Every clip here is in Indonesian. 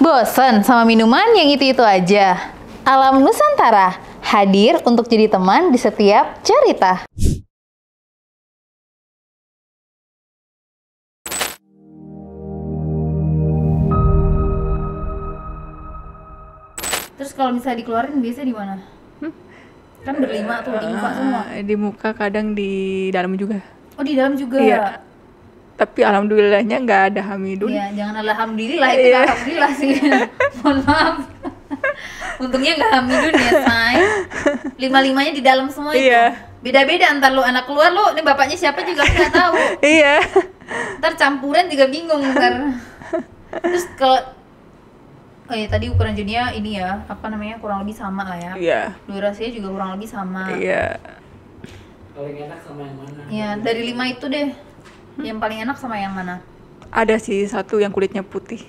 Bosan sama minuman yang itu-itu aja? Alam Nusantara hadir untuk jadi teman di setiap cerita. Terus kalau misalnya dikeluarin biasanya di mana? Kan berlima tuh di muka semua. Di muka, kadang di dalam juga. Oh, di dalam juga. Iya. Tapi alhamdulillahnya nggak ada Hamidun. Iya, jangan alhamdulillah, itu Iya. alhamdulillah sih. Mohon maaf. Untungnya nggak Hamidun ya, say. Lima-limanya di dalam semua itu. Iya. Beda-beda, antar lu anak keluar lu, ini bapaknya siapa juga aku nggak tahu. Iya. Ntar campuran juga bingung ntar. Terus kalau tadi ukuran jadinya ini ya, apa namanya, kurang lebih sama lah ya. Iya. Durasinya juga kurang lebih sama. Iya. Paling enak sama yang mana? Iya, dari 5 itu deh. Yang paling enak sama yang mana? Ada sih satu yang kulitnya putih.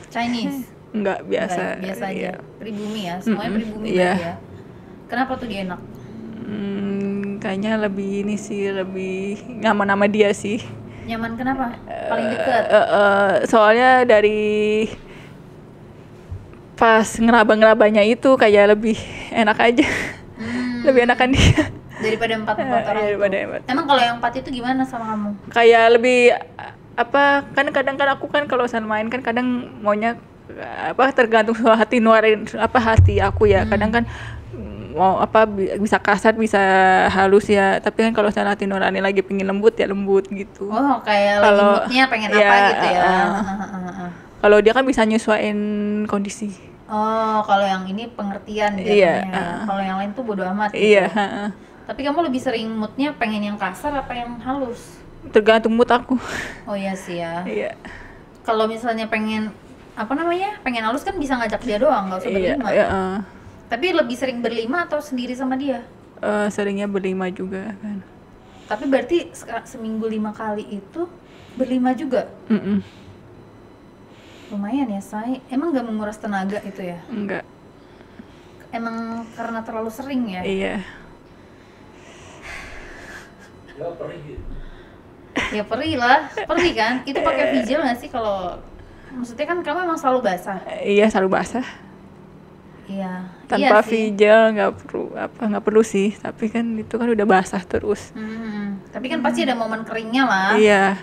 Chinese. Nggak biasa. Enggak, biasa aja. Iya. Pribumi ya, semuanya pribumi Iya. berarti ya. Kenapa tuh dia enak? Kayaknya lebih ini sih, lebih nyaman sama dia sih. Nyaman kenapa? Paling deket. Soalnya dari pas ngeraba-ngerabanya itu kayak lebih enak aja. Lebih enakan dia. Daripada empat orang itu. Daripada empat. Emang kalau yang 4 itu gimana sama kamu? Kayak lebih apa, kan kadang kan aku kan kalau misalnya main kan kadang maunya apa, tergantung hati nurani hati aku ya. Kadang kan mau apa bisa kasar bisa halus ya, tapi kan kalau misalnya hati nurani lagi pengen lembut ya lembut gitu. Oh, kayak lagi moodnya pengen apa gitu ya. Kalau dia kan bisa nyesuaiin kondisi. Oh, kalau yang ini pengertian Iya, jatuhnya. Kalau yang lain tuh bodo amat gitu. Iya. Tapi kamu lebih sering moodnya pengen yang kasar apa yang halus? Tergantung mood aku. Oh iya sih ya. Iya. Kalau misalnya pengen apa namanya, pengen halus kan bisa ngajak dia doang, nggak usah berlima. Iya. Tapi lebih sering berlima atau sendiri sama dia? Seringnya berlima juga kan. Tapi berarti seminggu 5 kali itu berlima juga? Lumayan ya, say. Emang nggak menguras tenaga itu ya? Enggak. Emang karena terlalu sering ya? Iya. Ya perih. Ya perih lah, perih kan? Itu pakai vigil nggak sih kalau? Maksudnya kan kamu emang selalu basah? Iya, selalu basah. Iya. Tanpa iya sih. vigel nggak perlu sih, tapi kan itu kan udah basah terus. Tapi kan pasti ada momen keringnya lah. Iya.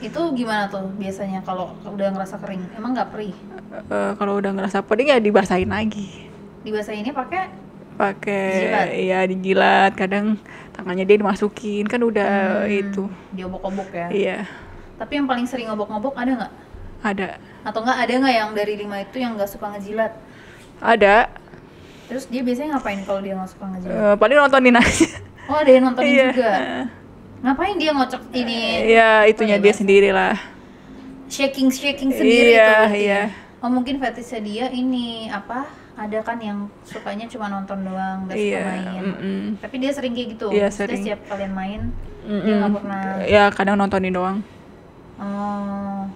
Itu gimana tuh biasanya kalau udah ngerasa kering? Emang nggak perih? Kalau udah ngerasa pedih ya dibasahin lagi. Dibasahinnya pakai? Pakai ya dijilat, kadang tangannya dia dimasukin kan udah itu. Diobok-obok ya? Iya. Tapi yang paling sering ngobok-ngobok ada nggak? Ada. Atau nggak ada nggak yang dari 5 itu yang nggak suka ngejilat? Ada. Terus dia biasanya ngapain kalau dia nggak suka ngejilat? Paling nontonin aja. Oh, ada yang nontonin Iya. juga? Ngapain dia ngocok ini? Iya, itunya dia sendiri lah. Shaking sendiri Iya, tuh berarti iya. ya? Oh, mungkin fetishnya dia ini apa? Ada kan yang sukanya cuma nonton doang, nggak suka Iya. main. Tapi dia sering kayak gitu. Iya, Maksudnya sering. setiap kalian main, dia nggak pernah. Ya kadang nontonin doang. Oh.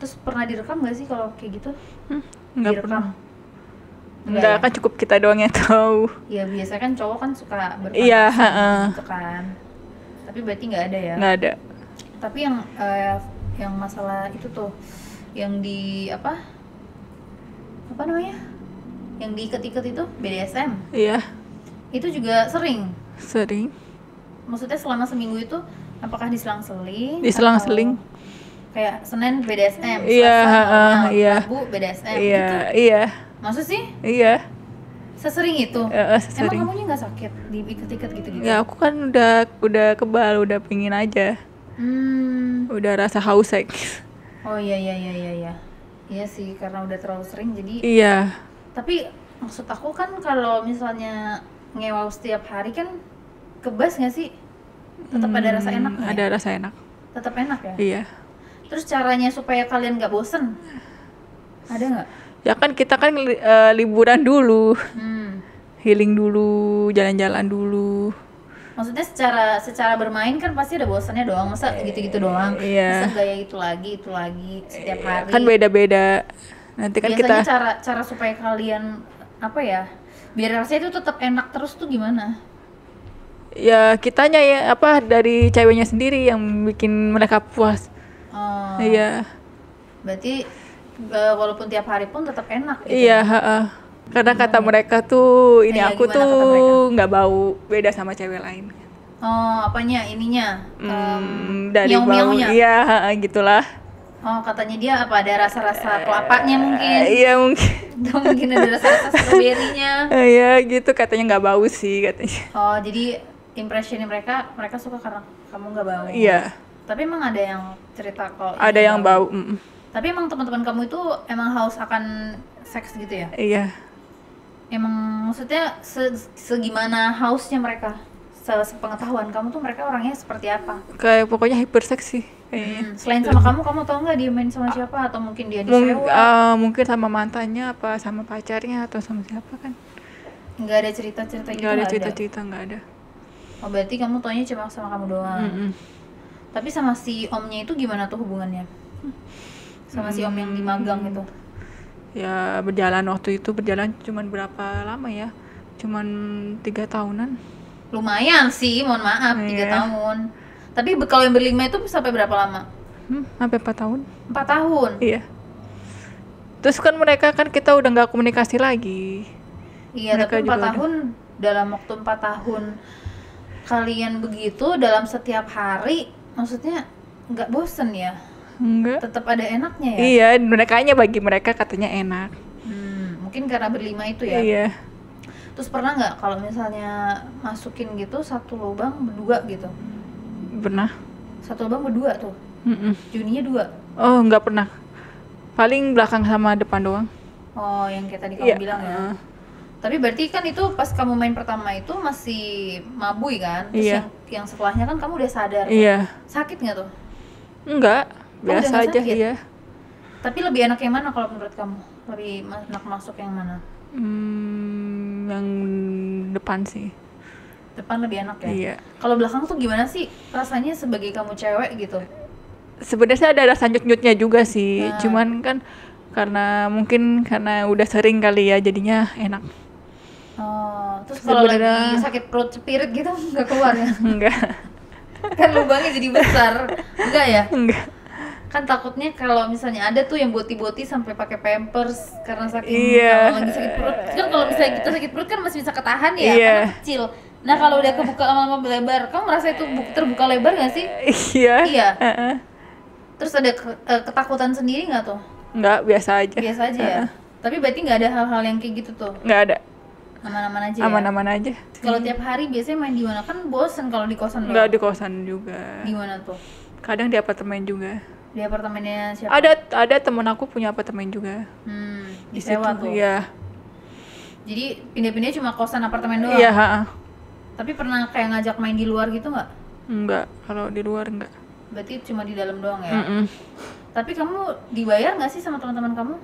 Terus pernah direkam nggak sih kalau kayak gitu? Nggak Direkam? pernah. Enggak Nggak, ya? kan cukup kita doang yang tahu. Iya, biasanya kan cowok kan suka berfantasi Iya, heeh. gitu kan. Tapi berarti nggak ada ya? Nggak ada. Tapi yang masalah itu tuh, yang di apa namanya? Yang diikat-ikat itu BDSM. Iya, Itu juga sering. sering. Maksudnya selama seminggu itu apakah diselang-seling? Diselang-seling. atau kayak Senin BDSM, Iya, Selasa normal, iya. Rabu BDSM Iya, gitu. iya, Maksud sih? iya. Sesering itu? Sering. Emang kamunya nggak sakit diikat-ikat gitu-gitu? Ya aku kan udah kebal, udah pingin aja. Udah rasa haus seks. Oh iya. Iya sih, karena udah terlalu sering jadi. Iya. Tapi maksud aku kan kalau misalnya ngewaw setiap hari kan kebas nggak sih? Tetap ada rasa enak nggak? Ada rasa enak. Tetap enak ya? Iya. Terus caranya supaya kalian nggak bosen? Ada nggak? Ya kan kita kan liburan dulu, healing dulu, jalan-jalan dulu. Maksudnya secara bermain kan pasti ada bosannya doang, masa gitu-gitu doang? Iya. Masa gaya itu lagi setiap hari? Kan beda-beda. Nanti kan Biasanya kita cara supaya kalian apa ya? Biar rasanya itu tetap enak terus tuh gimana? ya kitanya ya apa dari ceweknya sendiri yang bikin mereka puas. Oh, Iya. berarti walaupun tiap hari pun tetap enak gitu. Iya, karena kata mereka tuh ini Iya, aku gimana kata tuh nggak bau, beda sama cewek lain. Oh, apanya ininya? Dari bau, miau-miaunya? iya gitulah. Oh, katanya dia apa ada rasa-rasa kelapanya mungkin. Iya mungkin. Atau mungkin ada rasa-rasa stroberinya. Iya gitu katanya nggak bau sih katanya. Oh, jadi impressionnya mereka suka karena kamu nggak bau. Iya. Tapi emang ada yang cerita kalau Ada ini yang bau. Tapi emang teman-teman kamu itu emang haus akan seks gitu ya? Iya. Emang maksudnya segimana hausnya mereka? Sepengetahuan kamu tuh mereka orangnya seperti apa? Kayak pokoknya hyperseks sih kayaknya. Selain sama kamu tau nggak dia main sama siapa? Atau mungkin dia disewa? Mungkin sama mantannya apa sama pacarnya atau sama siapa kan? Nggak ada cerita-cerita gitu? Nggak ada cerita-cerita, nggak ada. Oh, berarti kamu taunya cuma sama kamu doang. Tapi sama si omnya itu gimana tuh hubungannya? Sama si om yang di magang itu? Ya waktu itu berjalan cuman berapa lama ya? Cuman 3 tahunan. Lumayan sih, mohon maaf, 3 tahun. Tapi kalau yang berlima itu sampai berapa lama? Sampai 4 tahun. 4 tahun? Iya. Terus kan mereka kan kita udah nggak komunikasi lagi. Iya, mereka tapi 4 tahun, dalam waktu 4 tahun kalian begitu dalam setiap hari, maksudnya nggak bosen ya? Enggak. Tetap ada enaknya ya? Iya, bagi mereka katanya enak. Mungkin karena berlima itu ya? Iya. Terus pernah nggak kalau misalnya masukin gitu satu lubang berdua gitu? Pernah. Satu lubang berdua tuh? Juninya 2? Oh, nggak pernah. Paling belakang sama depan doang. Oh, yang kayak tadi kamu bilang ya? Tapi berarti kan itu pas kamu main pertama itu masih mabui kan? Terus yang setelahnya kan kamu udah sadar. Iya. Sakit nggak tuh? Enggak, biasa aja sakit? ya. Tapi lebih enak yang mana kalau menurut kamu? Lebih enak masuk yang mana? Yang depan sih. Depan lebih enak ya? Iya. Kalau belakang tuh gimana sih rasanya sebagai kamu cewek gitu? Sebenarnya ada rasa nyut-nyutnya juga sih. Cuman kan karena udah sering kali ya jadinya enak. Oh, terus kalau lagi sakit perut cepirit gitu nggak keluar ya? Enggak. Kan lubangnya jadi besar. Enggak ya? Enggak. Kan takutnya kalau misalnya ada tuh yang boti-boti sampai pakai pampers karena saking kalau lagi sakit perut. Kan kalau misalnya kita sakit perut kan masih bisa ketahan ya, karena kecil. Nah, kalau udah kebuka lama-lama lebar, kamu merasa itu terbuka lebar nggak sih? Iya. Iya. Terus ada ketakutan sendiri nggak tuh? Nggak, biasa aja. Biasa aja ya? Tapi berarti nggak ada hal-hal yang kayak gitu tuh? Nggak ada. Aman-aman aja Aman-aman aja. Kalau tiap hari biasanya main di mana? Kan bosen kalau di kosan doang. Nggak, di kosan juga. Di mana tuh? Kadang di apartemen juga. Di apartemennya siapa? Ada temen aku punya apartemen juga. Disewa tuh? Iya. Jadi pindah-pindah cuma kosan apartemen doang? Iya, Tapi pernah kayak ngajak main di luar gitu nggak? Enggak, kalau di luar enggak. Berarti cuma di dalam doang ya? Tapi kamu dibayar nggak sih sama teman-teman kamu?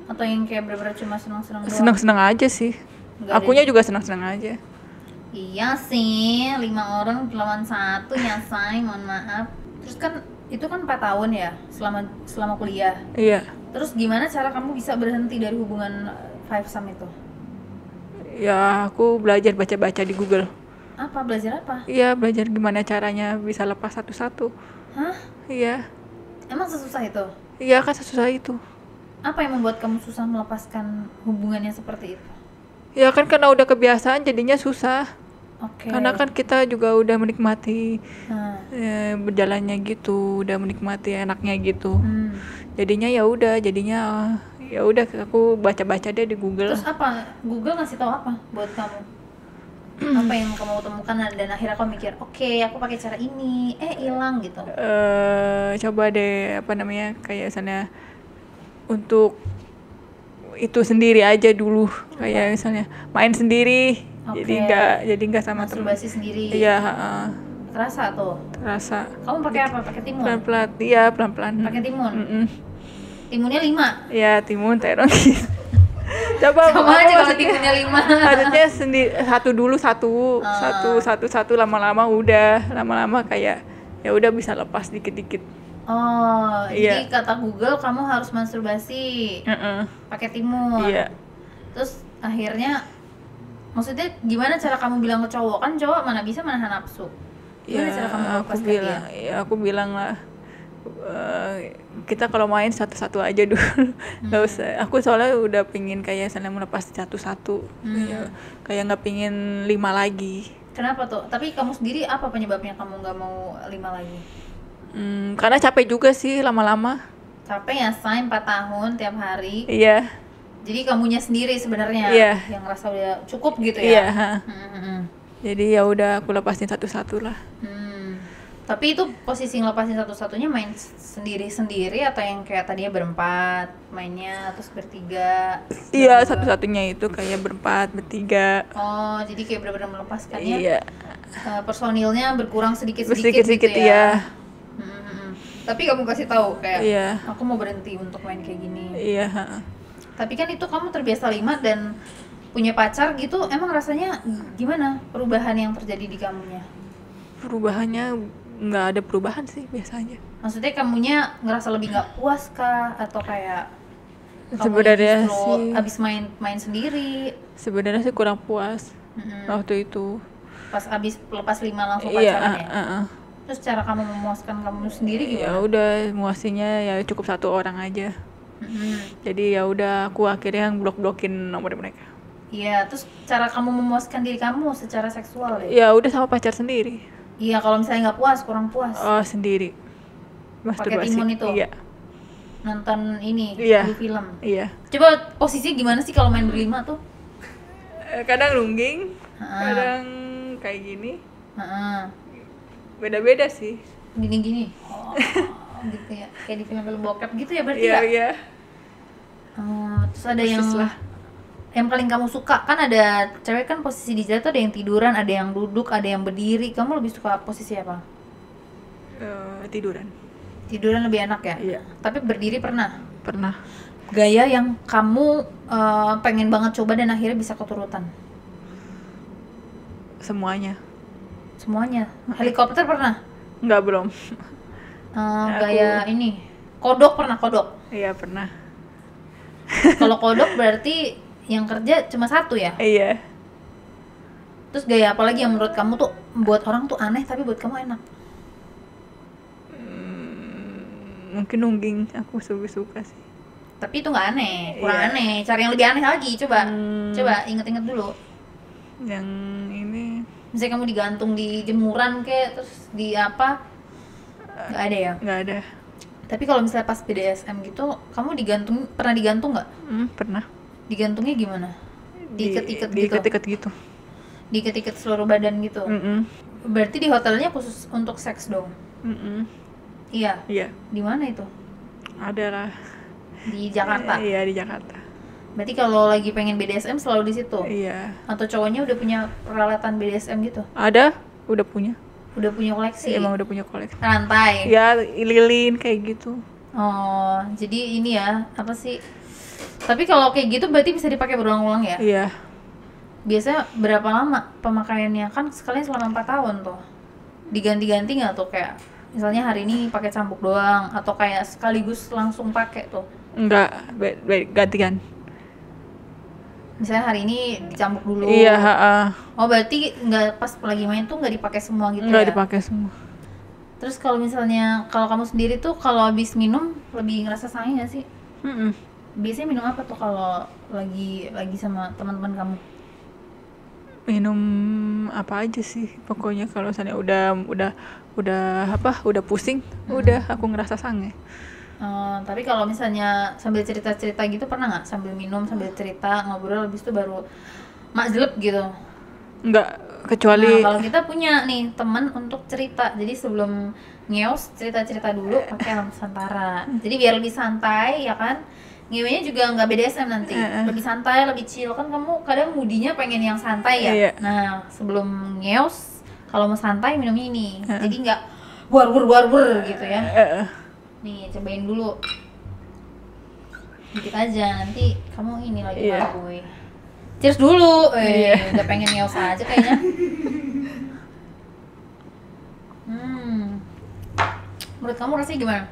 Atau yang kayak bener-bener cuma senang-senang doang? Senang-senang aja sih. Akunya juga senang-senang aja. Iya sih, 5 orang lawan 1 ya say, mohon maaf. Terus kan itu kan 4 tahun ya selama kuliah. Iya. Terus gimana cara kamu bisa berhenti dari hubungan fivesome itu? Ya aku belajar baca-baca di Google. Apa? Belajar apa? Iya, belajar gimana caranya bisa lepas satu-satu. Hah? Iya. Emang sesusah itu? Iya kan, sesusah itu. Apa yang membuat kamu susah melepaskan hubungannya seperti itu? Ya kan karena udah kebiasaan jadinya susah. Oke. Karena kan kita juga udah menikmati berjalannya gitu, udah menikmati enaknya gitu. Jadinya aku baca-baca deh di Google. Terus apa? Google ngasih tahu apa buat kamu? Apa yang kamu temukan dan akhirnya kamu mikir, oke, aku pakai cara ini, hilang gitu. Coba deh kayak misalnya untuk itu sendiri aja dulu, kayak misalnya main sendiri. Okay. Jadi nggak sama teman. Masturbasi sendiri. Iya, Terasa tuh. Terasa. Kamu pakai apa? Pakai timun? Pelan-pelan. Iya, pelan-pelan. Pakai timun. Timunnya 5. Iya, timun terong. Coba sama aja kalau timunnya 5. Maksudnya satu lama-lama kayak ya udah bisa lepas dikit-dikit. Oh, jadi kata Google kamu harus masturbasi pakai timun. Iya. Terus akhirnya, maksudnya gimana cara kamu bilang ke cowok? Kan cowok mana bisa menahan nafsu. Gimana cara kamu lepaskan dia? Aku bilang lah, kita kalau main satu-satu aja dulu. Nggak usah, aku soalnya udah pingin kayak misalnya melepas satu-satu. Ya, kayak nggak pingin 5 lagi. Kenapa tuh? Tapi kamu sendiri apa penyebabnya kamu nggak mau 5 lagi? Karena capek juga sih lama-lama. Capek ya, say 4 tahun tiap hari. Iya. Jadi kamunya sendiri sebenarnya yang ngerasa udah cukup gitu ya? Iya. Jadi ya udah aku lepasin satu-satu lah. Tapi itu posisi ngelepasin satu-satunya main sendiri-sendiri atau yang kayak tadinya berempat mainnya terus bertiga? Iya, satu-satunya itu kayak berempat, bertiga. Oh, jadi kayak benar-benar melepaskannya. Iya. Personilnya berkurang sedikit-sedikit Sedikit-sedikit gitu ya. ya. Tapi kamu kasih tahu kayak Iya. aku mau berhenti untuk main kayak gini. Iya. Tapi kan itu kamu terbiasa 5 dan punya pacar gitu, emang rasanya gimana perubahan yang terjadi di kamunya? Perubahannya nggak ada perubahan sih biasanya. Maksudnya kamunya ngerasa lebih nggak puas kah atau kayak Sebenarnya justru sih abis main sendiri sebenarnya sih kurang puas waktu itu. pas abis lepas 5 langsung Iya. pacaran ya? Terus cara kamu memuaskan kamu sendiri Ya gimana? udah, muasinya ya cukup 1 orang aja. Jadi ya udah, aku akhirnya blok-blokin nomor mereka. Iya, terus cara kamu memuaskan diri kamu secara seksual ya? Ya udah, sama pacar sendiri. Iya, kalau misalnya nggak puas, kurang puas, Oh, sendiri. pakai timun itu? Iya. Nonton ini, Iya. di film. Iya. Coba posisi gimana sih kalau main berlima tuh? Kadang nungging, kadang kayak gini. Heeh. Beda-beda sih. Gini-gini. Oh, gitu ya. Kayak di film-film bokep gitu ya berarti Iya, ya? iya. Terus ada yang Persis lah. yang paling kamu suka, kan ada cewek kan posisi di jatuh, ada yang tiduran, ada yang duduk, ada yang berdiri. Kamu lebih suka posisi apa? Tiduran. Tiduran lebih enak ya? Iya. Tapi berdiri pernah? Pernah. Gaya yang kamu pengen banget coba dan akhirnya bisa keturutan? Semuanya. Semuanya? Helikopter pernah? Enggak, belum. Gaya ini, kodok pernah? Kodok? Iya, pernah. Kalau kodok berarti yang kerja cuma 1 ya? Iya. Terus gaya apa lagi yang menurut kamu tuh buat orang tuh aneh tapi buat kamu enak? Mungkin nungging aku suka sih. Tapi itu nggak aneh, kurang Iya. aneh. Cari yang lebih aneh lagi, coba. Coba inget-inget dulu. Yang ini Misalnya kamu digantung di jemuran kayak, terus di apa? Nggak ada ya? nggak ada. Tapi kalau misalnya pas BDSM gitu, kamu pernah digantung nggak? Pernah. Digantungnya gimana? Diikat-ikat gitu? Diikat-ikat gitu. Diikat-ikat seluruh badan gitu? Berarti di hotelnya khusus untuk seks dong? Iya? Iya. Di mana itu? Ada lah. Di Jakarta? Iya, di Jakarta. Berarti kalau lagi pengen BDSM selalu di situ? Iya. Atau cowoknya udah punya peralatan BDSM gitu? Ada, udah punya. Udah punya koleksi? Emang udah punya koleksi. Rantai? Ya, lilin kayak gitu. Oh, jadi ini ya, apa sih? Tapi kalau kayak gitu berarti bisa dipakai berulang-ulang ya? Iya. Biasanya berapa lama pemakaiannya? Kan sekalian selama 4 tahun tuh. Diganti-ganti nggak tuh kayak misalnya hari ini pakai cambuk doang atau kayak sekaligus langsung pakai tuh? Enggak, gantian. Misalnya hari ini dicambuk dulu. Iya, Oh, berarti nggak pas lagi main tuh nggak dipakai semua gitu enggak ya? dipakai semua. Terus kalau misalnya kalau kamu sendiri tuh kalau habis minum lebih ngerasa sange nggak sih? Biasanya minum apa tuh kalau lagi sama teman-teman kamu? Minum apa aja sih pokoknya, kalau misalnya udah pusing, udah aku ngerasa sange. Tapi kalau misalnya sambil cerita-cerita gitu pernah nggak? Sambil minum, sambil cerita, ngobrol, habis itu baru makjeleb gitu? Enggak, kecuali Nah, kalau kita punya nih teman untuk cerita, jadi sebelum ngeos cerita-cerita dulu pakai alam nusantara. Jadi biar lebih santai ya kan? Ngewenya juga nggak BDSM nanti, lebih santai, lebih chill. Kan kamu kadang moodinya pengen yang santai ya. Iya. Nah, sebelum ngeos kalau mau santai minumnya ini, jadi nggak war gitu ya. Nih, cobain dulu. Dikit aja, nanti kamu ini lagi Iya. gue. Cheers dulu. Udah pengen ngeos aja kayaknya. Menurut kamu rasanya gimana?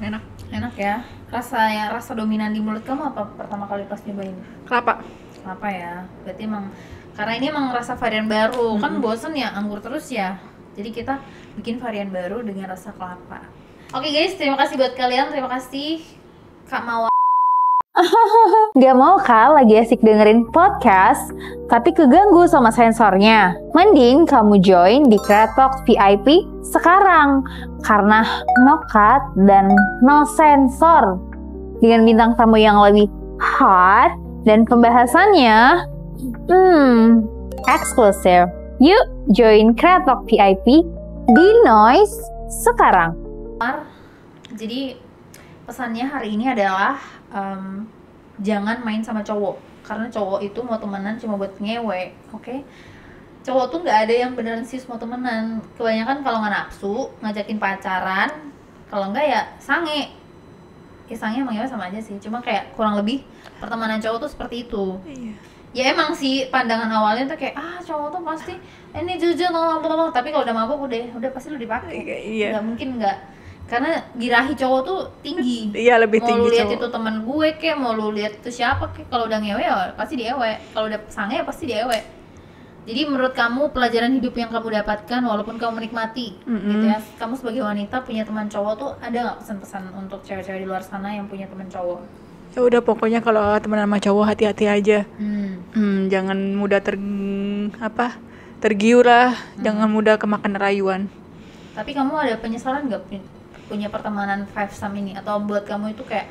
enak. Enak ya? Rasa dominan di mulut kamu apa pertama kali pas nyobain? Kelapa. Apa ya? Berarti emang karena ini emang rasa varian baru. Kan bosen ya anggur terus ya. Jadi kita bikin varian baru dengan rasa kelapa. Oke guys, terima kasih buat kalian. Terima kasih Kak Mawar. Gak mau kan lagi asik dengerin podcast, tapi keganggu sama sensornya? Mending kamu join di Kreatok VIP sekarang, karena no cut dan no sensor. Dengan bintang tamu yang lebih hot dan pembahasannya eksklusif. Yuk join Kreatok VIP di Noise sekarang. Jadi pesannya hari ini adalah jangan main sama cowok, karena cowok itu mau temenan cuma buat ngewe, oke? Cowok tuh nggak ada yang beneran serius mau temenan. Kebanyakan kalau nggak nafsu ngajakin pacaran, kalau nggak ya sange. Ya sange emang ya sama aja sih, cuma kayak kurang lebih pertemanan cowok tuh seperti itu. Iya. Ya emang sih pandangan awalnya tuh kayak cowok tuh pasti ini jujur loh, tapi kalau udah mabuk udah pasti lu dipakai. Iya. Nggak mungkin nggak, karena girahi cowok tuh tinggi. Iya, lebih mau tinggi lu lihat cowok. itu teman gue kek, mau lu lihat itu siapa kek, kalau udah ngewe ya pasti diewe, kalau udah sange ya pasti diewe. Jadi menurut kamu pelajaran hidup yang kamu dapatkan walaupun kamu menikmati gitu ya, kamu sebagai wanita punya teman cowok tuh ada nggak pesan-pesan untuk cewek-cewek di luar sana yang punya teman cowok? Ya udah, pokoknya kalau temenan sama cowok hati-hati aja. Jangan mudah tergiur lah, jangan mudah kemakan rayuan. Tapi kamu ada penyesalan nggak punya pertemanan five some ini, atau buat kamu itu kayak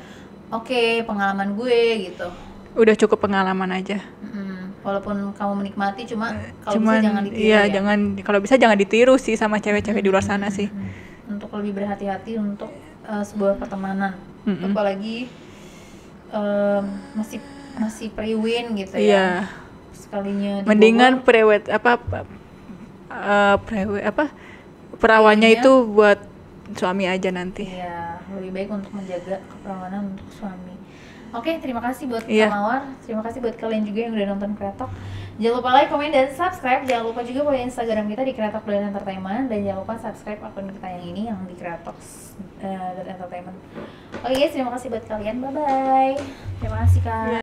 oke, pengalaman gue gitu? Udah cukup pengalaman aja. Walaupun kamu menikmati, cuma kalau bisa jangan ditiru. Iya, kalau bisa jangan ditiru sih sama cewek-cewek di luar sana sih. Untuk lebih berhati-hati untuk sebuah pertemanan, apalagi masih pre-win gitu ya. Iya. Sekalinya di Mendingan Bogor, perawannya Kayaknya- itu buat suami aja nanti. Iya, lebih baik untuk menjaga keperawanan untuk suami. Oke, terima kasih buat Iya. Kak Mawar. Terima kasih buat kalian juga yang udah nonton Kreatok. Jangan lupa like, komen, dan subscribe. Jangan lupa juga follow Instagram kita di Kreatok Entertainment, dan jangan lupa subscribe akun kita yang ini yang di Kreatok Entertainment. Oke guys, terima kasih buat kalian. Bye bye. Terima kasih Kak.